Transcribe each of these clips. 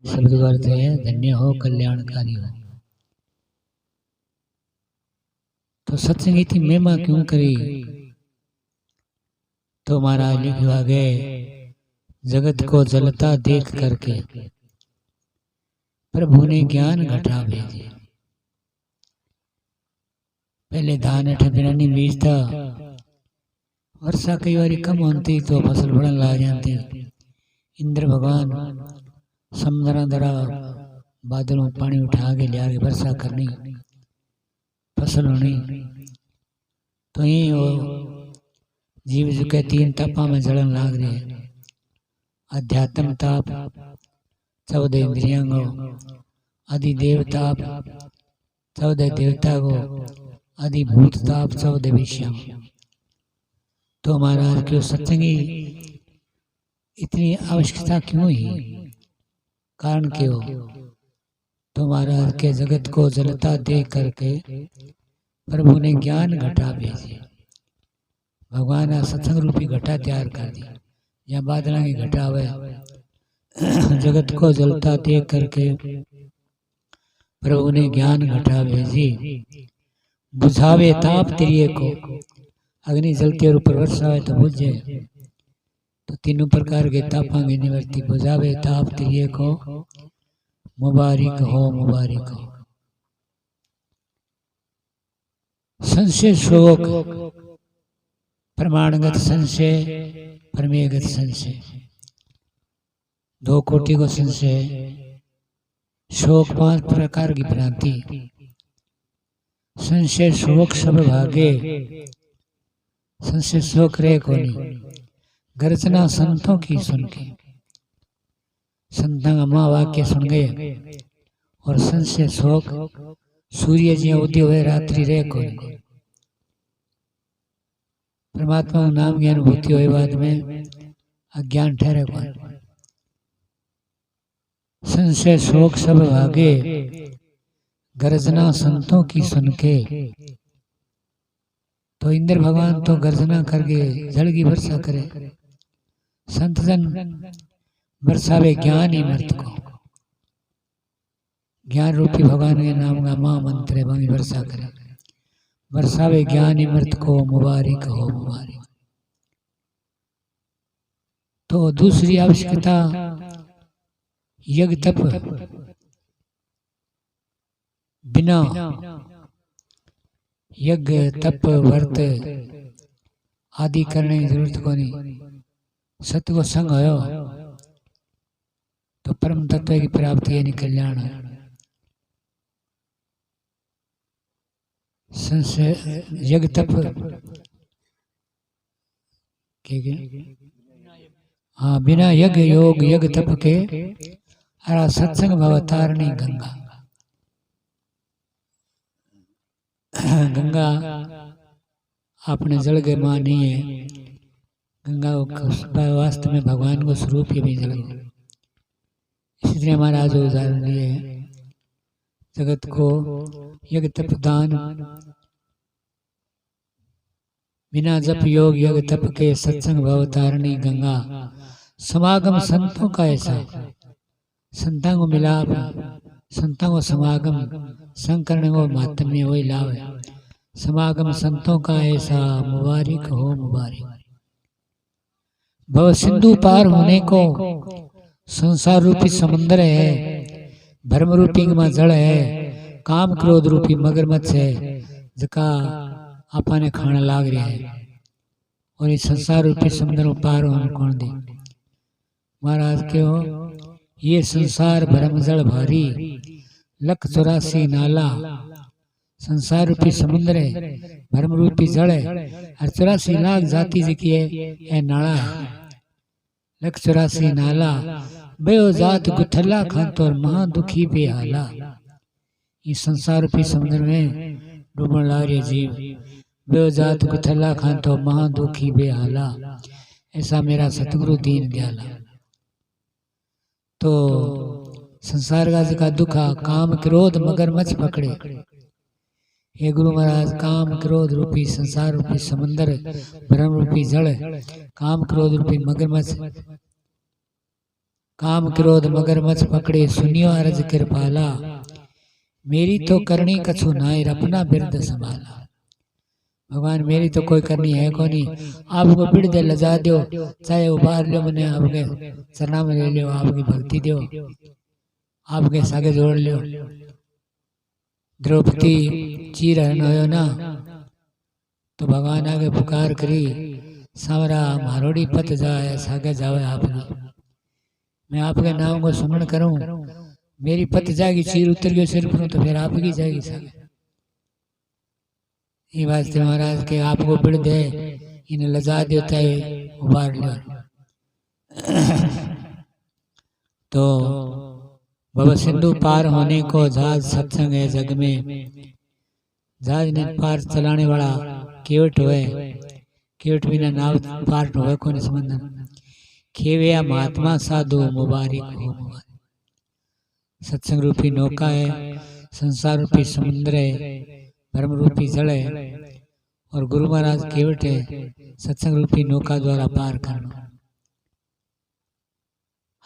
शब्द का अर्थ है धन्य हो, कल्याणकारी हो। तो सत्संगी की महिमा क्यों करी? तो महाराज लिखवा गए, जगत को जलता देख करके प्रभु ने ज्ञान घटा भेजे। पहले धान अठ बिना नहीं बीजता, वर्षा कई बार कम होती तो फसल बढ़न ला जाती। इंद्र भगवान समुद्र द्वारा बादलों पानी उठा के लिया के वर्षा करनी, फसल होनी। तो ये वो जीव जो के तीन तापा में जलन लाग रहे हैं। अध्यात्म ताप 14 इंद्रियों को, अधिदेव ताप 14 देवता को, अधिभूत ताप 14 विषयों। तो महाराज क्यों सत्संगी इतनी आवश्यकता क्यों ही? कारण क्यों? तो महाराज के जगत को जलता देख करके प्रभु ने ज्ञान घटा भेजे। भगवान ने सत्संग रूपी घटा तैयार कर दी, या बादलों की घटा हुए जगत को जलता देख करके प्रभु ने ज्ञान घटा भेजी। बुझावे ताप तिरिये को, अग्नि जलती और ऊपर वर्षा है तो बुझ जाए। तो तीनों प्रकार के तापा की निवृत्ति। बुझावे ताप तिरिये को, मुबारिक हो मुबारिक हो। संशय शोक, प्रमाणगत संशय, प्रमेयगत संशय, 2 कोटि को संशय। शोक 5 प्रकार की भ्रांति। संशय शोक सब भागे, संशय शोक रे कोनी। गर्जना संतों की सुन के, संतां अम्मा वाक्य सुन गए। और संशय शोक सूर्य जी उदय हुए रात्रि रे कोनी। परमात्मा नाम की अनुभूति हुए बाद में अज्ञान ठहरे कौन। संशय शोक सब भागे, गर्जना संतों की सुन के। तो इंद्र भगवान तो गर्जना करके जल की वर्षा करे, संत जन बरसावे ज्ञान ही मृत को। ज्ञान रूपी भगवान के नाम का महामंत्र है, वही वर्षा करे। बरसावे ज्ञान ही मृत को, मुबारिक हो मुबारिक। तो दूसरी आवश्यकता यज्ञ तप, बिना यज्ञ तप व्रत आदि करने की जरूरत को नहीं। सत्य को संग हो तो परम तत्व की प्राप्ति यानी कल्याण है। संशय यज्ञ तप हाँ, बिना यज्ञ योग यज्ञ तप के हरा सत्संग भवतारणी गंगा। गंगा अपने जल के मां नहीं है। गंगा वास्तव में भगवान को स्वरूप ही भी जल। इसलिए महाराज उदाहरण दिए जगत को यज्ञ तप दान, बिना जप योग यज्ञ तप के सत्संग भवतारणी गंगा। समागम संतों का ऐसा, संतां को मिलाप, संतां को समागम, संग करने को महात्म्य वही लाभ है। समागम संतों का ऐसा, मुबारिक हो मुबारिक। भव सिंधु पार होने को संसार रूपी समुद्र है, भ्रम रूपी जड़ है, काम क्रोध रूपी मगरमच्छ है, जका आपने खाना लाग रहा है। और इस संसार रूपी समुद्र में पार होने कौन दे? महाराज क्यों? ये संसार भ्रम जड़ भारी, 184 नाला। संसार रूपी समुद्र है, भ्रम रूपी जड़ है, और 84 लाख जाति जी की है नाला है। 184 नाला, बेओ जात गुथला खातो और महा दुखी बेहाला। इस संसार रूपी समुद्र में डूबन ला रहे जीव, बेओ जात गुथला खातो महा दुखी बेहाला। ऐसा मेरा सतगुरु दीन दयाला। तो संसार का दुखा काम क्रोध मगरमच्छ पकड़े। हे गुरु महाराज, काम क्रोध रूपी संसार रूपी समुद्र, भ्रम रूपी जड़, काम क्रोध रूपी मगरमच्छ, काम क्रोध मगरमच्छ पकड़े सुनियो अर्ज कृपाला, मेरी तो करनी कछु नायर अपना बिरद संभाला। भगवान मेरी तो कोई करनी है को नहीं, आपको बिरद लजा दो, चाहे उबार लो मैंने आपके चरणा में ले लो, आपकी भक्ति दो, आपके सागे जोड़ लो। द्रौपदी चीर हरण हो ना तो भगवान आगे पुकार करी, सावरा मारोड़ी पत जाए सागे जावे आपने, मैं आपके नाम को सुमरण करूं, मेरी पत जाएगी, चीर उतर गई सिर पर तो फिर आपकी जाएगी सागे। ये वास्ते महाराज के आपको बिड़ दे, इन्हें लजा देता है उबार लो। तो बाबा सिंधु पार होने को जहाज सत्संग है जग में, जहाज ने पार चलाने वाला केवट हुए, केवट बिना नाव पार हुए को नहीं समझना। खेविया महात्मा साधु मुबारक हो मुबारक। सत्संग रूपी नौका है, संसार रूपी समुद्र है, धर्म रूपी जल है और गुरु महाराज केवट है, सत्संग रूपी नौका द्वारा पार करना।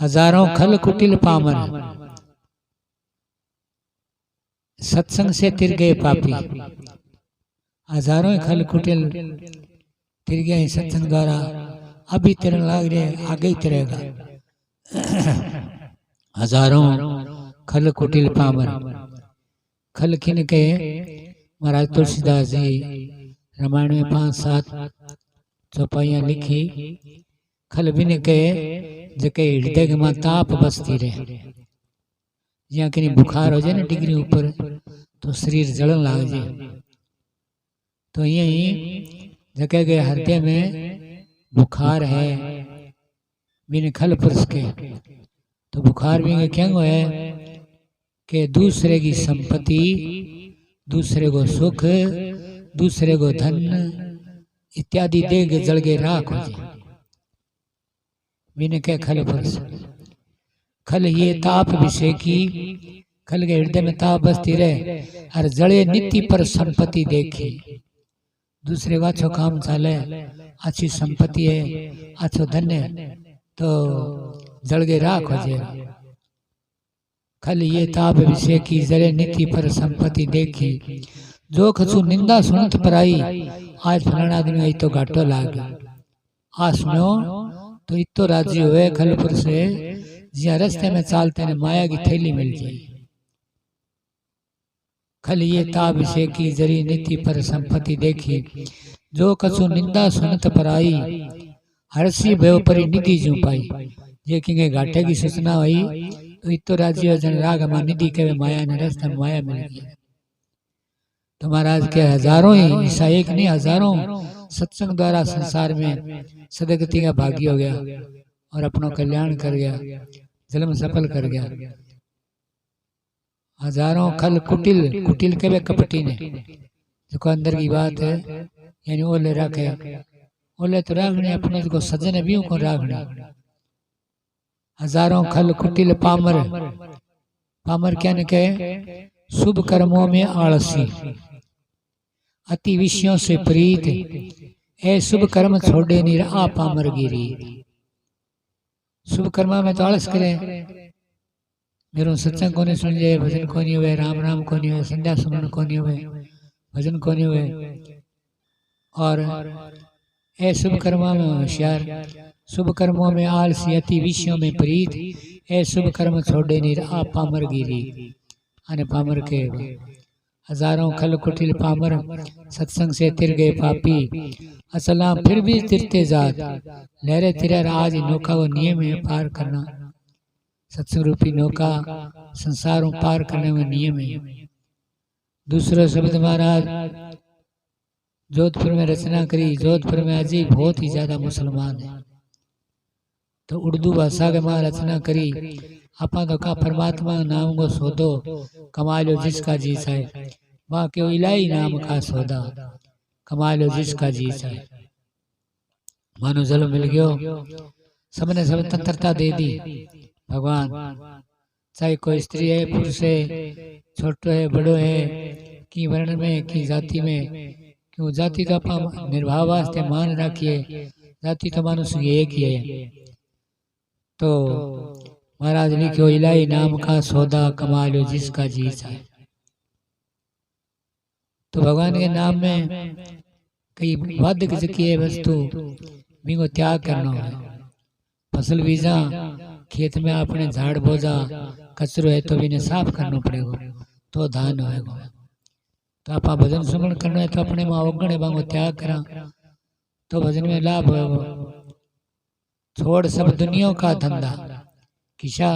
हजारों खल कुटिल पामर, सत्संग से तिर गए पापी। हजारों खल कुटिल तिर गए सत्संग द्वारा, अभी तिरन लाग रहे, आगे ही तिरेगा। हजारों खल कुटिल पामर, खल खिन के महाराज तुलसीदास जी रामायण में 5-7 चौपाइयां लिखी। खल बिन के जके हृदय में ताप बसती रहे, यहाँ कहीं बुखार हो जाए ना डिग्री ऊपर तो शरीर जलन लाग जाए, तो यही जगह के हृदय में बुखार है बिन खल पुरुष के, तो बुखार भी क्या है कि दूसरे की संपत्ति, दूसरे को सुख, दूसरे को धन इत्यादि दे के जल के राख हो जाए, बिन के खल पुरुष। खल ये ताप विषय की, खल के हृदय में ताप बसती रहे, और जड़े नीति पर संपत्ति देखी, दूसरे का अच्छो काम चले, अच्छी संपत्ति है, अच्छो धन है, तो जल के राख हो जाए। खल ये ताप विषय की, जड़े नीति पर संपत्ति देखी, जो कछु निंदा सुनत पर आई, आज फलाना आदमी तो घाटो लाग, आज सुनो तो इतो राजी हुए खलपुर से, जिया रास्ते में चालते ने माया की थैली मिल जाए। खल ये ताप विषय की, जरी नीति पर संपत्ति देखी, जो कछु निंदा सुनत पर आई, हर्षी भय परी निधि जू पाई। ये कि घाटे की सूचना हुई तो इतो राजी हो जन राग हमारा निधि के माया ने रास्ते में माया मिल गई। तो महाराज के हजारों ही, ऐसा एक नहीं हजारों सत्संग द्वारा संसार में सदगति का भागी हो गया और अपना कल्याण कर गया, जन्म सफल कर गया। हजारों खल कुटिल, कुटिल के वे कपटी ने, जो अंदर की बात है, यानी ओले रखे, ओले तो रागने अपने को सजन भी को रागने। हजारों खल कुटिल पामर, पामर क्या ने कहे, शुभ कर्मों में आलसी, अति विषयों से प्रीत, ए शुभ कर्म छोड़े निर आ पामर गिरी। शुभ कर्म में तो आलस करे, मेरे सत्संग को नहीं सुन जाए, भजन को नहीं हुए, राम राम को नहीं हुए, संध्या सुमन को नहीं हुए, भजन को नहीं हुए, और ए शुभ कर्मों में होशियार, शुभ कर्मों में आलसी, अति विषयों में प्रीत, ए शुभ कर्म छोड़े निर आ पामर गिरी। अने पामर के हजारों खल कुटिल पामर, सत्संग से तिर गए पापी, असला फिर भी तिरते जात, लहरे तिरर आज नौका वो नियम है पार करना। सत्संग रूपी नौका संसारों पार करने में नियम है। दूसरा शब्द महाराज जोधपुर में रचना करी, जोधपुर में आज ही बहुत ही ज्यादा मुसलमान है, तो उर्दू भाषा के मां रचना करी। आपा तो का परमात्मा नाम को सौदो, कमा लो जिसका जी चाहे, वहाँ के इलाही नाम का सौदा, कमा लो जिसका जी चाहे। मानो जल मिल गयो, सबने सब तंत्रता दे दी भगवान, चाहे कोई स्त्री है, पुरुष है, छोटो है, बड़ो है, की वर्ण में, की जाति में, क्यों जाति तो आप निर्भाव वास्ते मान रखिए, जाति तो मानुष एक ही है। तो महाराज लिखो इलाही नाम का सौदा कमा लो जिसका जी चाहे। तो भगवान के नाम में कई वादक जकी वस्तु बिंगो त्याग करना है। फसल बीजा खेत में अपने झाड़ बोझा कचरो है तो भी साफ करना पड़ेगा तो धान होएगा। तो आप भजन सुमन करना है तो अपने में अवगण बांगो त्याग करा तो भजन में लाभ होगा। छोड़ सब दुनिया का धंधा किसा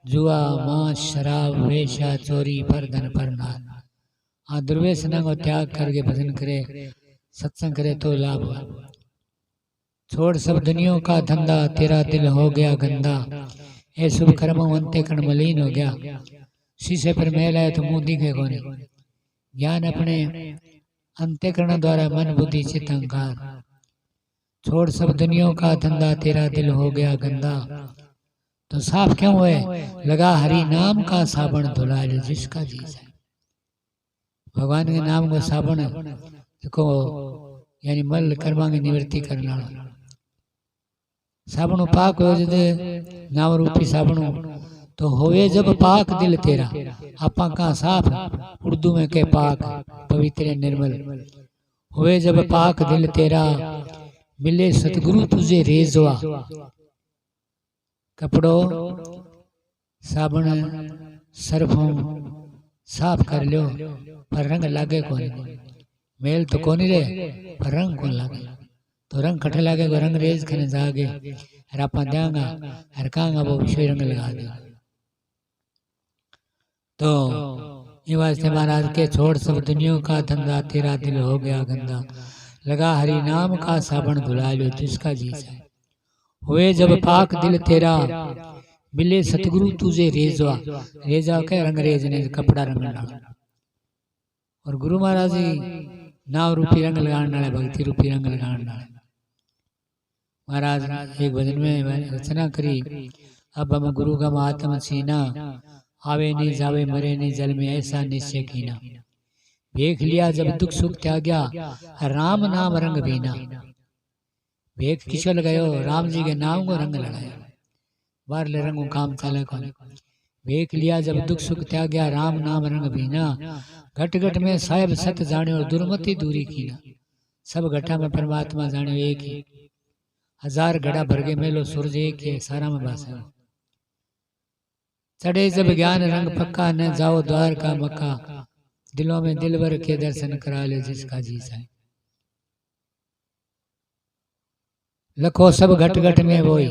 जुआ मांस शराब वेश्या चोरी पर धन पर नाल। हाँ दुर्व्यसना को त्याग करके भजन करे सत्संग करे तो लाभ हुआ। छोड़ सब दुनिया का धंधा तेरा दिल हो गया गंदा ए शुभ कर्म अंते कण मलिन हो गया। शीशे पर मैल आए तो मुंह दिखे कोनी। ज्ञान अपने अंत्यकरण द्वारा मन बुद्धि चित्त अहंकार। छोड़ सब दुनिया का धंधा तेरा दिल हो गया गंदा। तो साफ क्यों हुए लगा हरि नाम का साबुन धुला लो जिसका जी है। भगवान के नाम को साबुन देखो यानी मल कर्मा की निवृत्ति करना साबुन पाक हो जदे नाम रूपी साबुन तो होवे जब पाक दिल तेरा। आपा का साफ उर्दू में के पाक पवित्र निर्मल होवे जब पाक दिल तेरा मिले सतगुरु तुझे रेजवा। कपड़ो साबुन सर्फों साफ कर लो पर रंग लागे कौन मेल तो कौन रे पर रंग कौन लागे। तो रंग कटे लागे रंग रेज खने जागे हर आप देंगा हर कांगा वो विषय रंग लगा दे। तो ये वास्ते महाराज के छोड़ सब दुनिया का धंधा तेरा दिल हो गया गंदा लगा हरि नाम का साबुन धुला लो जिसका जी है। हुए जब पाक दिल तेरा मिले सतगुरु तुझे रेजवा। रेजा के रंग रेज ने कपड़ा रंग डाला और गुरु महाराज जी नाव रूपी रंग लगाने वाले भक्ति रूपी रंग लगाने वाले। महाराज एक भजन में रचना करी अब हम गुरु का महात्म सीना आवे नहीं जावे मरे नहीं जल में ऐसा निश्चय कीना। देख लिया जब दुख सुख त्याग्या राम नाम रंग बीना। भेद किसो लगायो राम जी के नाम को रंग लगाया बार ले रंगों काम चले कौन। देख लिया जब दुख सुख त्याग्या राम नाम रंग बीना। घट घट में साहेब सत जाने और दुर्मति दूरी कीना। सब घटा में परमात्मा जाने एक ही हजार घड़ा भर के मेलो सूरज एक है सारा में बासा। चढ़े जब ज्ञान रंग पक्का न जाओ द्वार का मक्का। दिलों में दिलवर के दर्शन करा ले जिसका जी चाहे। लखो सब घट घट में वही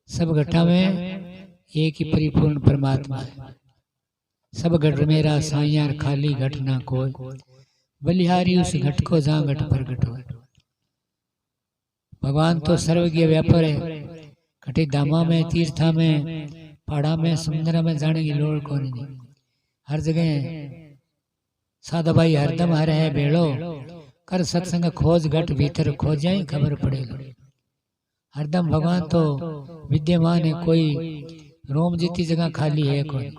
सब घटा में एक ही परिपूर्ण परमात्मा है। सब घट मेरा साइयार खाली घट ना कोई बलिहारी उस घट को जहाँ घट प्रगट हो। भगवान तो सर्वज्ञ व्यापार है। घटे धामा में तीर्था में पहाड़ा में समुद्र में जाने की लोड़ कौन नहीं। हर जगह साधा भाई हरदम हर है बेड़ो कर सत्संग खोज घट भीतर खोज जाए खबर पड़ेगा। हरदम भगवान तो विद्यमान है कोई रोम जीती जगह खाली है कोई।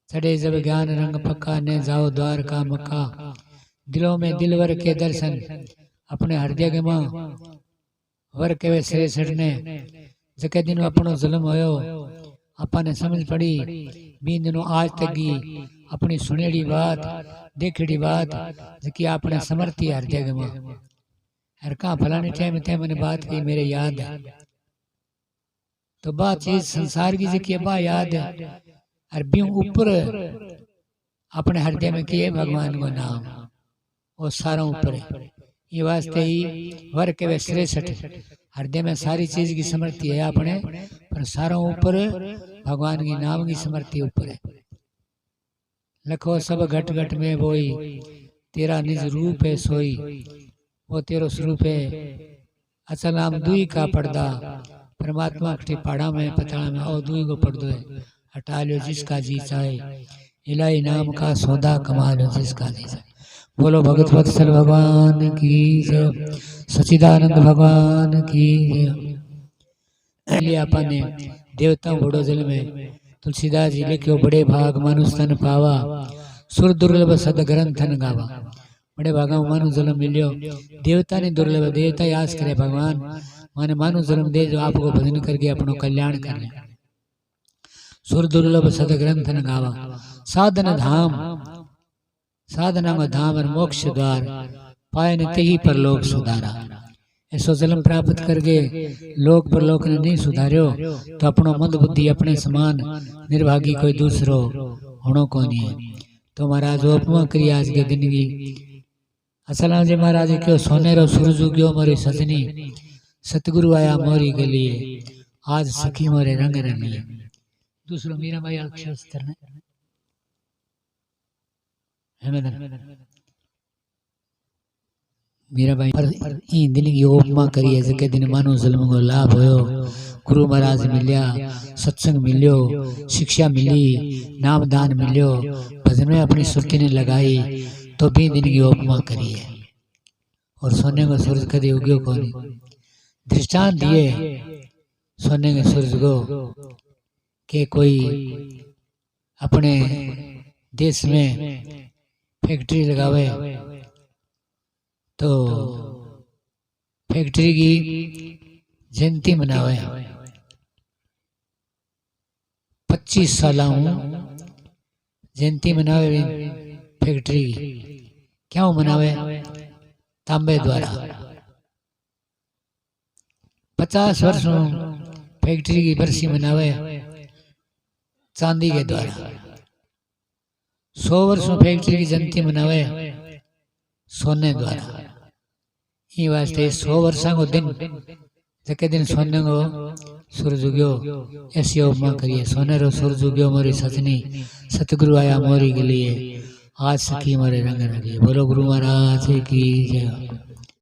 चढ़े जब ज्ञान रंग पक्का ने जाओ द्वार का मक्का। दिलों में दिलवर के दर्शन अपने हृदय के मां वर के वे सिरे सड़ने जके दिन अपनो जुल्म होयो अपने समझ पड़ी बीन दिनों आज तक की अपनी सुनेड़ी बात देखड़ी बात जकी अपने समर्थी हृदय के मां हर कहाँ फलाने टाइम थे मैंने बात की मेरे याद है। तो बात चीज संसार की जकी बा याद है और भी ऊपर अपने हृदय में किए भगवान को नाम और सारा ऊपर है। ये वास्ते ही वर के वे श्रेष्ठ हृदय में सारी चीज की समर्थी है अपने पर सारा ऊपर भगवान की नाम की समर्थी ऊपर है। लखो सब घट घट में वोई तेरा निज रूप है सोई। वो तेरो स्वरूप है अचल नाम दुई का पर्दा। परमात्मा कटी पहाड़ा में पताड़ा में और दुई को पर्दो है हटा लो जिसका जी चाहे। इलाही नाम का सौदा कमा लो जिसका जी चाहे। बोलो भगत वत्सल भगवान की जय सचिदानंद भगवान की जय। अपने देवता बड़ो जल में तुलसीदास जी लिखो बड़े भाग मनुष्य तन पावा सुर दुर्लभ सद ग्रंथन गावा। बड़े भागा मानु जल मिलियो देवता ने दुर्लभ देवता याद करे भगवान माने मानो जन्म दे जो आपको भजन करके अपनो कल्याण कर ले। सुर दुर्लभ सद ग्रंथ न गावा, साधन धाम साधना में धाम और मोक्ष द्वार पाए न तेही पर लोक सुधारा। ऐसो जन्म प्राप्त करके लोक पर लोक ने नहीं सुधार्यो तो अपनो मंद बुद्धि अपने समान निर्भागी कोई दूसरो होनो को नहीं है। तो महाराज उपमा करी आज के दिन की असलाम जी महाराज क्यों सोनेरो सूरज उग्यो मोरी सजनी, सतगुरु आया मोरी के लिए, आज सखी मोरे रंग रंगी। दूसरो मीरा भाई अक्षर मीरा भाई ई दिन की उपमा करी है जके दिन मानो जुल्म को लाभ होयो, गुरु महाराज मिलिया, सत्संग मिलियो, शिक्षा मिली, नाम दान मिलियो, भजन में अपनी सुर्ती ने लगाई तो भी दिन की उपमा करी है। और सोने को सूरज कभी उग्यो को नहीं, दृष्टांत दिए सोने के सूरज को कि कोई अपने देश में फैक्ट्री लगावे तो फैक्ट्री की जयंती मनावे, 25 साल जयंती मनावे फैक्ट्री की। क्यों मनावे? तांबे द्वारा 50 वर्ष फैक्ट्री की बरसी मनावे चांदी के द्वारा, 100 वर्षों फैक्ट्री की जयंती मनावे सोने द्वारा। ये वास्ते 100 वर्षा को दिन जके दिन सोने को सूरज उग्यो ऐसी उपमा करिए। सोने रो सूरज उग्यो मोरी सजनी, सतगुरु आया मोरी के लिए, आज सखी मोरे रंग रंगी। बोलो गुरु महाराज की जय।